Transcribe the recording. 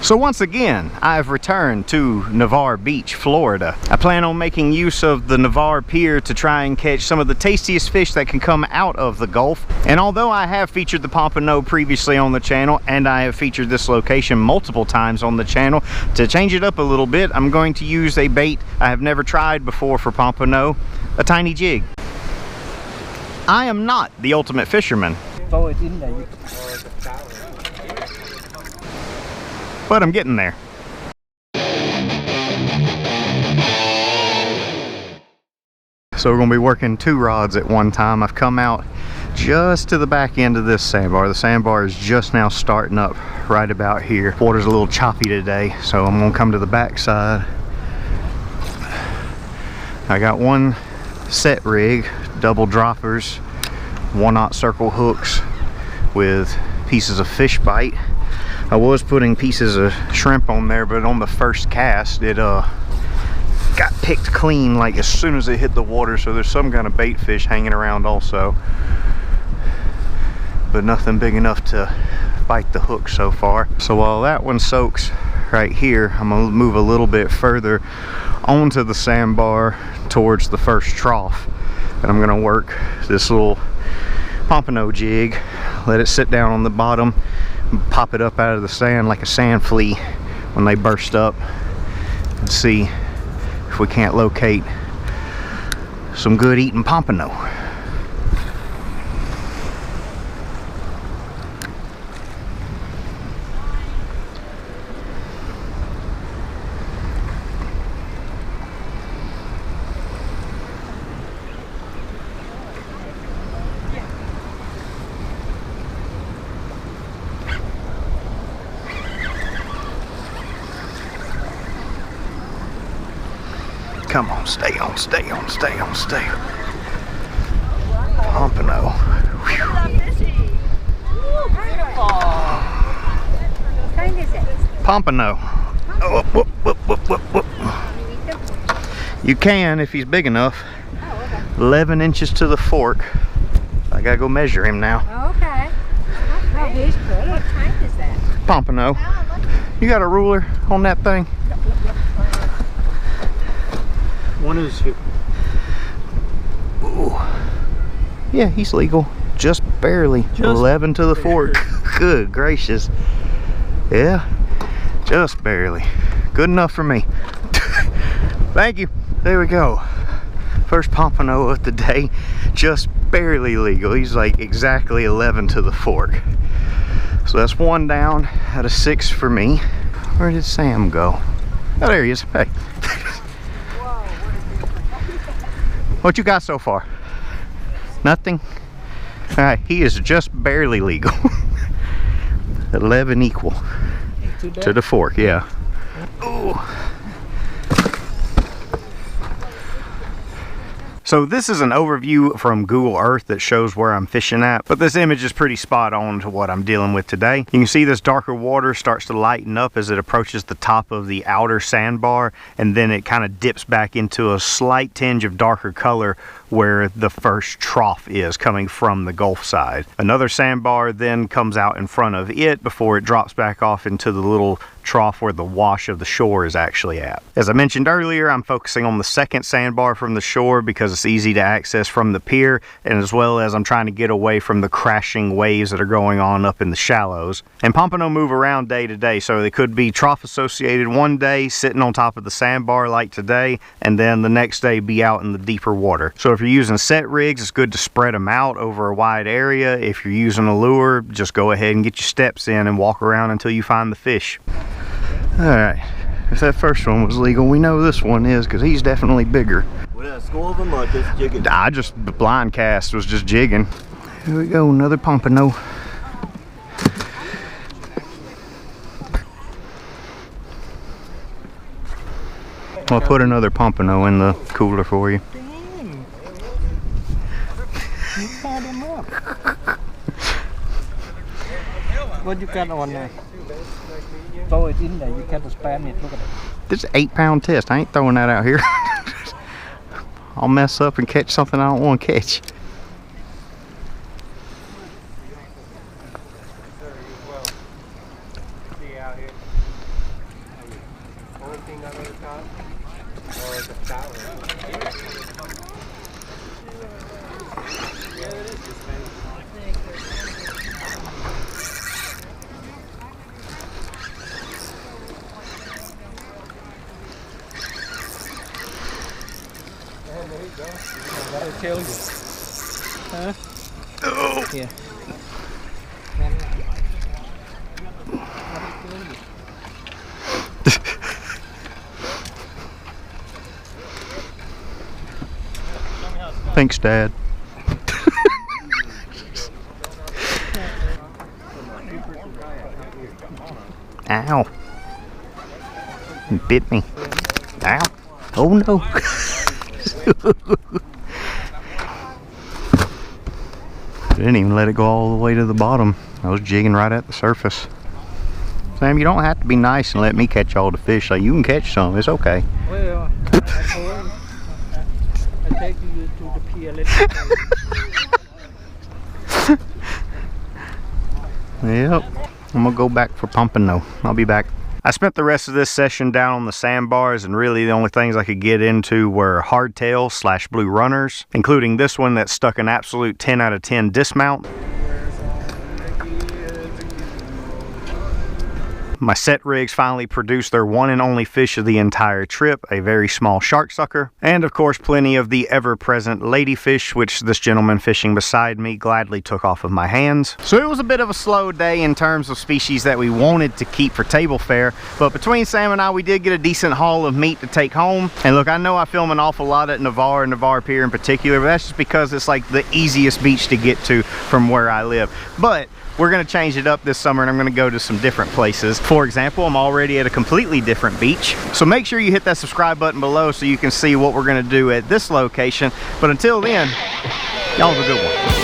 So once again, I've returned to Navarre Beach, Florida. I plan on making use of the Navarre pier to try and catch some of the tastiest fish that can come out of the Gulf. And although I have featured the Pompano previously on the channel, and I have featured this location multiple times on the channel, to change it up a little bit, I'm going to use a bait I have never tried before for Pompano, a tiny jig. I am not the ultimate fisherman, but I'm getting there. So we're going to be working 2 rods at one time. I've come out just to the back end of this sandbar. The sandbar is just now starting up right about here. Water's a little choppy today, so I'm going to come to the back side. I got one set rig, double droppers, 1/0 circle hooks with pieces of fish bite. I was putting pieces of shrimp on there, but on the first cast it got picked clean like as soon as it hit the water, so there's some kind of bait fish hanging around also, but nothing big enough to bite the hook so far. So while that one soaks right here, I'm gonna move a little bit further onto the sandbar towards the first trough, and I'm gonna work this little Pompano jig, let it sit down on the bottom, pop it up out of the sand like a sand flea when they burst up, and see if we can't locate some good eating Pompano. Come on, stay on, stay on, stay on, stay on. Pompano. Pompano. Oh, whoop, whoop, whoop, whoop, whoop. You can if he's big enough. 11 inches to the fork. I gotta go measure him now. Okay. Oh, he's pretty. What kind is that? Pompano. You got a ruler on that thing? One is here. Ooh. Yeah, he's legal. Just barely. 11 to the fork. Good gracious. Yeah, just barely. Good enough for me. Thank you. There we go. First Pompano of the day. Just barely legal. He's like exactly 11 to the fork. So that's 1 down out of 6 for me. Where did Sam go? Oh, there he is. Hey. What you got so far? Nothing? Alright, he is just barely legal. 11 equal to the fork, yeah. Ooh. So this is an overview from Google Earth that shows where I'm fishing at, but this image is pretty spot on to what I'm dealing with today. You can see this darker water starts to lighten up as it approaches the top of the outer sandbar, and then it kind of dips back into a slight tinge of darker color where the first trough is coming from the Gulf side. Another sandbar then comes out in front of it before it drops back off into the little trough where the wash of the shore is actually at. As I mentioned earlier, I'm focusing on the second sandbar from the shore because it's easy to access from the pier, and as well as I'm trying to get away from the crashing waves that are going on up in the shallows. And Pompano move around day to day, so they could be trough associated one day sitting on top of the sandbar like today, and then the next day be out in the deeper water. So if you're using set rigs, it's good to spread them out over a wide area. If you're using a lure, just go ahead and get your steps in and walk around until you find the fish. Alright, if that first one was legal, we know this one is, because he's definitely bigger. With a score of them or just jigging? I just, the blind cast was just jigging. Here we go, another Pompano. I'll put another Pompano in the cooler for you. You tied him up. What you got on there? Throw it in there, you got to span it, look at it. This is an 8-pound test. I ain't throwing that out here. I'll mess up and catch something I don't want to catch. What I tell you? Huh? Oh. Yeah. Thanks, Dad. Ow. You bit me. Ow. Oh no. Didn't even let it go all the way to the bottom. I was jigging right at the surface. Sam, you don't have to be nice and let me catch all the fish. Like, you can catch some. It's okay. Well, I take you to the pier. Yep. I'm gonna go back for Pompano. I'll be back. I spent the rest of this session down on the sandbars, and really the only things I could get into were hardtail / blue runners, including this one that stuck an absolute 10 out of 10 dismount. My set rigs finally produced their one and only fish of the entire trip, a very small shark sucker, and of course plenty of the ever-present ladyfish, which this gentleman fishing beside me gladly took off of my hands. So it was a bit of a slow day in terms of species that we wanted to keep for table fare, but between Sam and I, we did get a decent haul of meat to take home. And look, I know I film an awful lot at Navarre Pier in particular, but that's just because it's like the easiest beach to get to from where I live. But we're gonna change it up this summer, and I'm gonna go to some different places. For example, I'm already at a completely different beach. So make sure you hit that subscribe button below so you can see what we're gonna do at this location. But until then, y'all have a good one.